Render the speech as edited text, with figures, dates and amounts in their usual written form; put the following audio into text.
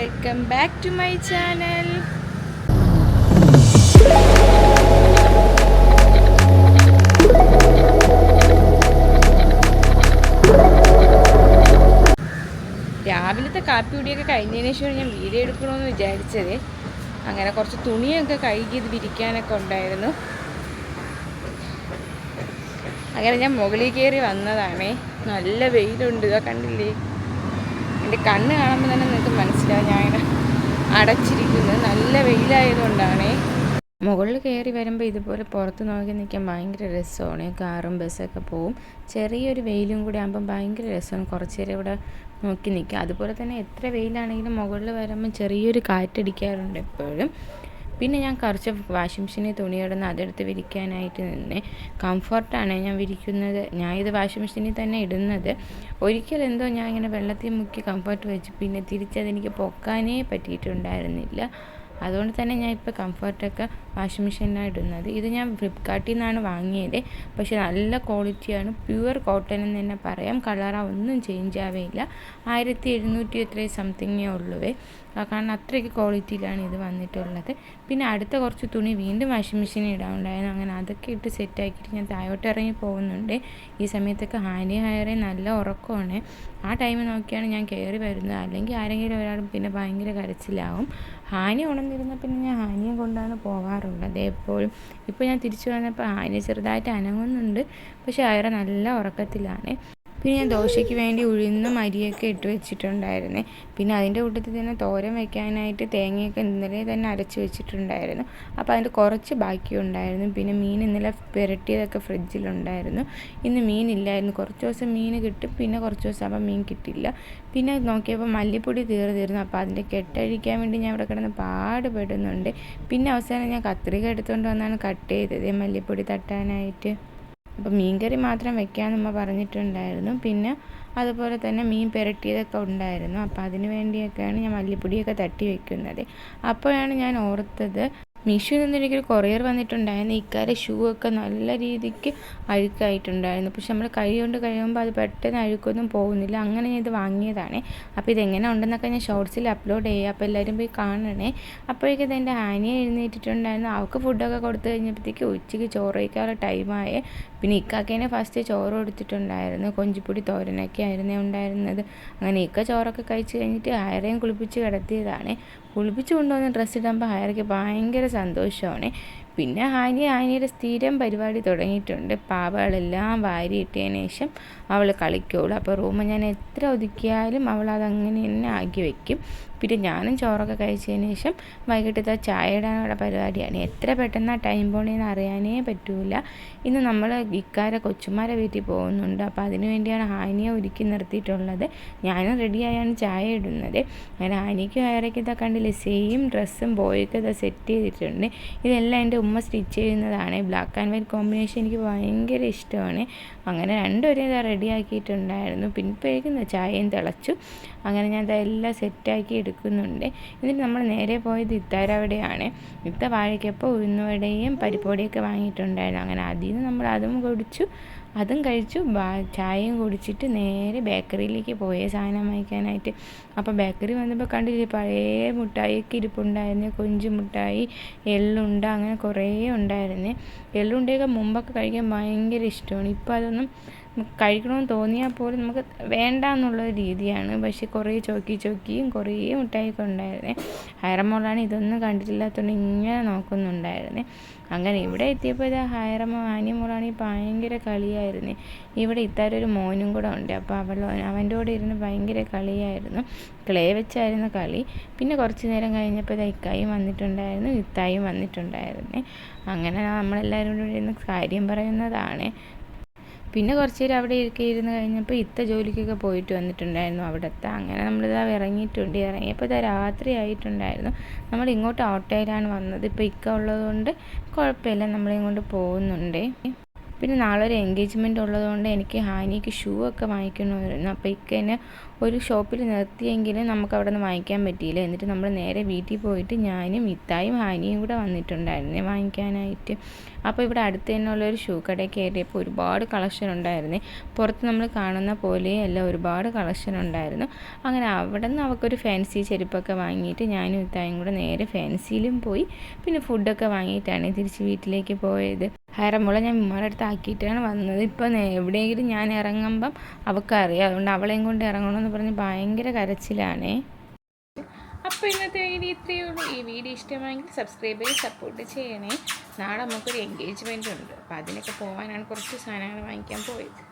Welcome back to my channel. രാവിലത്തെ കാപ്പി കുടിയൊക്കെ കഴിഞ്ഞതിന് ശേഷം ഞാൻ വീഡിയോ എടുക്കണമെന്ന് വിചാരിച്ചത്. അങ്ങനെ കുറച്ച് തുണിയൊക്കെ കഴുകിയത് വിരിക്കാനൊക്കെ ഉണ്ടായിരുന്നു. അങ്ങനെ ഞാൻ മുകളിൽ കയറി വന്നതാണേ. നല്ല വെയിലുണ്ട്, ഇതാ കണ്ടില്ലേ. എൻ്റെ കണ്ണ് കാണുമ്പോൾ തന്നെ നിങ്ങൾക്ക് മനസ്സിലാവും ഞാൻ ഇങ്ങനെ അടച്ചിരിക്കുന്നത്. നല്ല വെയിലായതുകൊണ്ടാണേ. മുകളിൽ കയറി വരുമ്പോൾ ഇതുപോലെ പുറത്ത് നോക്കി നിൽക്കാൻ ഭയങ്കര രസമാണ്. കാറും ബസ്സൊക്കെ പോവും. ചെറിയൊരു വെയിലും കൂടി ആകുമ്പം ഭയങ്കര രസമാണ്. കുറച്ച് നേരം ഇവിടെ നോക്കി നിൽക്കുക. അതുപോലെ തന്നെ എത്ര വെയിലാണെങ്കിലും മുകളിൽ വരുമ്പം ചെറിയൊരു കാറ്റടിക്കാറുണ്ട് എപ്പോഴും. പിന്നെ ഞാൻ കുറച്ച് വാഷിംഗ് മെഷീനിൽ തുണിയിടുന്ന അതെടുത്ത് വിരിക്കാനായിട്ട് നിന്നേ. കംഫർട്ടാണ് ഞാൻ വിരിക്കുന്നത്. ഞാൻ ഇത് വാഷിംഗ് മെഷീനിൽ തന്നെ ഇടുന്നത്. ഒരിക്കലെന്തോ ഞാൻ ഇങ്ങനെ വെള്ളത്തിൽ മുക്കി കംഫർട്ട് വെച്ച് പിന്നെ തിരിച്ചതെനിക്ക് പൊക്കാനേ പറ്റിയിട്ടുണ്ടായിരുന്നില്ല. അതുകൊണ്ട് തന്നെ ഞാൻ ഇപ്പോൾ കംഫർട്ടൊക്കെ വാഷിംഗ് മെഷീനിലാണ് ഇടുന്നത്. ഇത് ഞാൻ ഫ്ലിപ്കാർട്ടിൽ നിന്നാണ് വാങ്ങിയത്. പക്ഷേ നല്ല ക്വാളിറ്റിയാണ്. പ്യുവർ കോട്ടൺ എന്ന് തന്നെ പറയാം. കളറ ഒന്നും ചേഞ്ച് ആവേയില്ല. 1700 എത്രയും സംതിങ്ങേ ഉള്ളുവേ. കാരണം അത്രയ്ക്ക് ക്വാളിറ്റിയിലാണ് ഇത് വന്നിട്ടുള്ളത്. പിന്നെ അടുത്ത കുറച്ച് തുണി വീണ്ടും വാഷിംഗ് മെഷീനിൽ ഇടാനുണ്ടായിരുന്നു. അങ്ങനെ അതൊക്കെ ഇട്ട് സെറ്റാക്കിയിട്ട് ഞാൻ താഴോട്ട് ഇറങ്ങി പോകുന്നുണ്ട്. ഈ സമയത്തൊക്കെ ഹയറെ നല്ല ഉറക്കമാണ്. ആ ടൈം നോക്കിയാണ് ഞാൻ കയറി വരുന്നത്. അല്ലെങ്കിൽ ആരെങ്കിലും ഒരാൾ പിന്നെ ഭയങ്കര കരച്ചിലാവും. ഹാനി ഉണർന്നിരുന്ന പിന്നെ ഞാൻ ഹാനിയെ കൊണ്ടാണ് പോകാറുള്ളത് എപ്പോഴും. ഇപ്പോൾ ഞാൻ തിരിച്ചു വന്നപ്പോൾ ഹാനി ചെറുതായിട്ട് അനങ്ങുന്നുണ്ട്. പക്ഷേ ഹയറ നല്ല ഉറക്കത്തിലാണ്. പിന്നെ ഞാൻ ദോശയ്ക്ക് വേണ്ടി ഉഴുന്നും അരിയൊക്കെ ഇട്ട് വെച്ചിട്ടുണ്ടായിരുന്നേ. പിന്നെ അതിൻ്റെ കൂട്ടത്തിൽ തന്നെ തോരൻ വെക്കാനായിട്ട് തേങ്ങയൊക്കെ ഇന്നലെ തന്നെ അരച്ച് വെച്ചിട്ടുണ്ടായിരുന്നു. അപ്പോൾ അതിൻ്റെ കുറച്ച് ബാക്കിയുണ്ടായിരുന്നു. പിന്നെ മീൻ ഇന്നലെ പുരട്ടിയതൊക്കെ ഫ്രിഡ്ജിലുണ്ടായിരുന്നു. ഇന്ന് മീനില്ലായിരുന്നു. കുറച്ച് ദിവസം മീൻ കിട്ടും, പിന്നെ കുറച്ച് ദിവസം അപ്പം മീൻ കിട്ടില്ല. പിന്നെ നോക്കിയപ്പോൾ മല്ലിപ്പൊടി തീർന്നിരുന്നു. അപ്പോൾ അതിൻ്റെ കെട്ടഴിക്കാൻ വേണ്ടി ഞാൻ ഇവിടെ കിടന്ന് പാടുപെടുന്നുണ്ട്. പിന്നെ അവസാനം ഞാൻ കത്രിക എടുത്തുകൊണ്ട് വന്നാണ് കട്ട് ചെയ്തത് മല്ലിപ്പൊടി തട്ടാനായിട്ട്. അപ്പോൾ മീൻകറി മാത്രം വെക്കാമെന്ന് ഉമ്മ പറഞ്ഞിട്ടുണ്ടായിരുന്നു. പിന്നെ അതുപോലെ തന്നെ മീൻ പുരട്ടിയതൊക്കെ ഉണ്ടായിരുന്നു. അപ്പോൾ അതിന് വേണ്ടിയൊക്കെയാണ് ഞാൻ മല്ലിപ്പൊടിയൊക്കെ തട്ടി വെക്കുന്നത്. അപ്പോഴാണ് ഞാൻ ഓർത്തത് മീഷോയിൽ നിന്ന് എനിക്കൊരു കൊറിയർ വന്നിട്ടുണ്ടായിരുന്നു. ഇക്കാര്യം ഷൂ ഒക്കെ നല്ല രീതിക്ക് അഴുക്കായിട്ടുണ്ടായിരുന്നു. പക്ഷെ നമ്മൾ കൈ കൊണ്ട് കഴിയുമ്പോൾ അത് പെട്ടെന്ന് അഴുക്കൊന്നും പോകുന്നില്ല. അങ്ങനെ ഞാൻ ഇത് വാങ്ങിയതാണ്. അപ്പോൾ ഇതെങ്ങനെ ഉണ്ടെന്നൊക്കെ ഞാൻ ഷോർട്സിൽ അപ്ലോഡ് ചെയ്യാം. അപ്പോൾ എല്ലാവരും പോയി കാണണേ. അപ്പോഴേക്കും എൻ്റെ ആനിയെ എഴുന്നേറ്റിട്ടുണ്ടായിരുന്നു. അവൾക്ക് ഫുഡൊക്കെ കൊടുത്തു കഴിഞ്ഞപ്പോഴത്തേക്ക് ഉച്ചയ്ക്ക് ചോറ് കഴിക്കാനുള്ള ടൈമായേ. പിന്നെ ഇക്കാക്കേനെ ഫസ്റ്റ് ചോറ് കൊടുത്തിട്ടുണ്ടായിരുന്നു. കൊഞ്ചിപ്പൊടി തോരനൊക്കെ ആയിരുന്നേ ഉണ്ടായിരുന്നത്. അങ്ങനെ ഇക്ക ചോറൊക്കെ കഴിച്ച് കഴിഞ്ഞിട്ട് ഹയറേയും കുളിപ്പിച്ച് കിടത്തിയതാണ്. കുളിപ്പിച്ച് കൊണ്ടുവന്ന് ഡ്രസ്സ് ഇടുമ്പോൾ ഹയറയ്ക്ക് ഭയങ്കര സന്തോഷമാണ്. പിന്നെ ഹാനിയുടെ സ്ഥിരം പരിപാടി തുടങ്ങിയിട്ടുണ്ട്. പാവകളെല്ലാം വാരിയിട്ടതിന് ശേഷം അവൾ കളിക്കുള്ളൂ. അപ്പോൾ റൂം ഞാൻ എത്ര ഒതുക്കിയാലും അവൾ അതങ്ങനെ തന്നെ ആക്കി വയ്ക്കും. പിന്നെ ഞാനും ചോറൊക്കെ കഴിച്ചതിന് ശേഷം വൈകിട്ടത്തെ ചായ ഇടാനുള്ള പരിപാടിയാണ്. എത്ര പെട്ടെന്ന് ടൈം പോണെന്ന് അറിയാനേ പറ്റൂല. ഇന്ന് നമ്മൾ ഇക്കാരെ കൊച്ചുമാരെ വീട്ടിൽ പോകുന്നുണ്ട്. അപ്പോൾ അതിന് വേണ്ടിയാണ് ഹാനിയെ ഒരുക്കി നിർത്തിയിട്ടുള്ളത്. ഞാനും റെഡിയായാണ് ചായ ഇടുന്നത്. അങ്ങനെ ഹാനിക്കും ഹയറയ്ക്കും ഇതാ കണ്ടില്ലേ, സെയിം ഡ്രസ്സും ബോയൊക്കെ ഇതാ സെറ്റ് ചെയ്തിട്ടുണ്ട്. ഇതെല്ലാം എൻ്റെ ഉമ്മ സ്റ്റിച്ച് ചെയ്യുന്നതാണ്. ബ്ലാക്ക് ആൻഡ് വൈറ്റ് കോമ്പിനേഷൻ എനിക്ക് ഭയങ്കര ഇഷ്ടമാണ്. അങ്ങനെ രണ്ടുപേരും ഇതാ റെഡിയാക്കിയിട്ടുണ്ടായിരുന്നു. പിന്നിപ്പോഴേക്കും ചായയും തിളച്ചു. അങ്ങനെ ഞാൻ ഇതെല്ലാം സെറ്റാക്കി എടുക്കുന്നുണ്ട്. എന്നിട്ട് നമ്മൾ നേരെ പോയത് ഇത്താരവിടെയാണ്. ഇത്ത വാഴയ്ക്കപ്പം ഉഴുന്നുവടയും പരിപ്പുവടയൊക്കെ വാങ്ങിയിട്ടുണ്ടായിരുന്നു. അങ്ങനെ അതിൽ നിന്ന് നമ്മൾ അതും കഴിച്ചു ചായയും കുടിച്ചിട്ട് നേരെ ബേക്കറിയിലേക്ക് പോയ സാധനം വാങ്ങിക്കാനായിട്ട്. അപ്പോൾ ബേക്കറി വന്നപ്പോൾ കണ്ടില്ലേ, പഴയ മുട്ടായിയൊക്കെ ഇരിപ്പുണ്ടായിരുന്നു. കൊഞ്ച് മുട്ടായി, എള്ളുണ്ട, അങ്ങനെ കുറേ ഉണ്ടായിരുന്നു. എള്ളുണ്ടയൊക്കെ മുമ്പൊക്കെ കഴിക്കാൻ ഭയങ്കര ഇഷ്ടമാണ്. ഇപ്പോൾ അതൊന്നും കഴിക്കണമെന്ന് തോന്നിയാൽ പോലും നമുക്ക് വേണ്ട എന്നുള്ള രീതിയാണ്. പക്ഷേ കുറേ ചോക്കിയും കുറേ മുട്ടായിയൊക്കെ ഉണ്ടായിരുന്നേ. ഹയറമ്മോളാണ് ഇതൊന്നും കണ്ടിട്ടില്ലാത്തതുകൊണ്ട് ഇങ്ങനെ നോക്കുന്നുണ്ടായിരുന്നേ. അങ്ങനെ ഇവിടെ എത്തിയപ്പോൾ ഇത് ആനിയമോളാണെങ്കിൽ ഭയങ്കര കളിയായിരുന്നു. ഇവിടെ ഇത്താരൊരു മോനും കൂടെ ഉണ്ട്. അപ്പോൾ അവൻ്റെ കൂടെ ഇരുന്ന് ഭയങ്കര കളിയായിരുന്നു. ക്ലേ വെച്ചായിരുന്നു കളി. പിന്നെ കുറച്ച് നേരം കഴിഞ്ഞപ്പോൾ ഇക്കായും വന്നിട്ടുണ്ടായിരുന്നു, ഇത്തായും വന്നിട്ടുണ്ടായിരുന്നേ. അങ്ങനെ നമ്മളെല്ലാവരും കൂടെ ഇരുന്ന് കാര്യം പറയുന്നതാണ്. പിന്നെ കുറച്ച് നേരം അവിടെ ഇരുന്ന് കഴിഞ്ഞപ്പോൾ ഇത്ത ജോലിക്കൊക്കെ പോയിട്ട് വന്നിട്ടുണ്ടായിരുന്നു അവിടുത്തെ. അങ്ങനെ നമ്മളിതാ ഇറങ്ങിയിട്ടുണ്ട്. ഇറങ്ങിയപ്പോൾ ഇതാ രാത്രി ആയിട്ടുണ്ടായിരുന്നു. നമ്മൾ ഇങ്ങോട്ട് ഓട്ടോയിലാണ് വന്നത്. ഇപ്പോൾ ഇക്ക ഉള്ളതുകൊണ്ട് കുഴപ്പമില്ല, നമ്മളിങ്ങോട്ട് പോകുന്നുണ്ട്. പിന്നെ നാളെ ഒരു എൻഗേജ്മെൻറ്റ് ഉള്ളതുകൊണ്ട് എനിക്ക് ഹാനിക്ക് ഷൂ ഒക്കെ വാങ്ങിക്കണമായിരുന്നു. അപ്പോൾ ഇക്കനെ ഒരു ഷോപ്പിൽ നിർത്തിയെങ്കിലും നമുക്ക് അവിടെ നിന്ന് വാങ്ങിക്കാൻ പറ്റിയില്ല. എന്നിട്ട് നമ്മൾ നേരെ വീട്ടിൽ പോയിട്ട് ഞാനും ഇത്തായും ഹാനിയും കൂടെ വന്നിട്ടുണ്ടായിരുന്നേ വാങ്ങിക്കാനായിട്ട്. അപ്പോൾ ഇവിടെ അടുത്ത് തന്നെ ഉള്ളൊരു ഷൂ കടയിൽ കയറിയപ്പോൾ ഒരുപാട് കളക്ഷൻ ഉണ്ടായിരുന്നേ. പുറത്ത് നമ്മൾ കാണുന്ന പോലെയല്ല, ഒരുപാട് കളക്ഷൻ ഉണ്ടായിരുന്നു. അങ്ങനെ അവിടെ നിന്ന് അവൾക്കൊരു ഫാൻസി ചെരുപ്പൊക്കെ വാങ്ങിയിട്ട് ഞാനും ഇത്തായും കൂടെ നേരെ ഫാൻസിയിലും പോയി. പിന്നെ ഫുഡൊക്കെ വാങ്ങിയിട്ടാണ് തിരിച്ച് വീട്ടിലേക്ക് പോയത്. ഹൈറമോളെ ഞാൻ ഉമ്മയുടെ അടുത്ത് ആക്കിയിട്ടാണ് വന്നത്. ഇപ്പം എവിടെയെങ്കിലും ഞാൻ ഇറങ്ങുമ്പം അവൾക്കറിയാം, അതുകൊണ്ട് അവളെയും കൊണ്ട് ഇറങ്ങണമെന്ന് പറഞ്ഞ് ഭയങ്കര കരച്ചിലാണേ. അപ്പോൾ ഇന്നത്തെ വീഡിയോ ഇത്രയേ ഉള്ളൂ. ഈ വീഡിയോ ഇഷ്ടമായെങ്കിൽ സബ്സ്ക്രൈബ് ചെയ്ത് സപ്പോർട്ട് ചെയ്യണേ. നാളെ നമുക്കൊരു എൻഗേജ്മെൻറ്റ് ഉണ്ട്, അപ്പോൾ അതിനൊക്കെ പോകാനാണ് കുറച്ച് സാധനങ്ങൾ വാങ്ങിക്കാൻ പോയത്.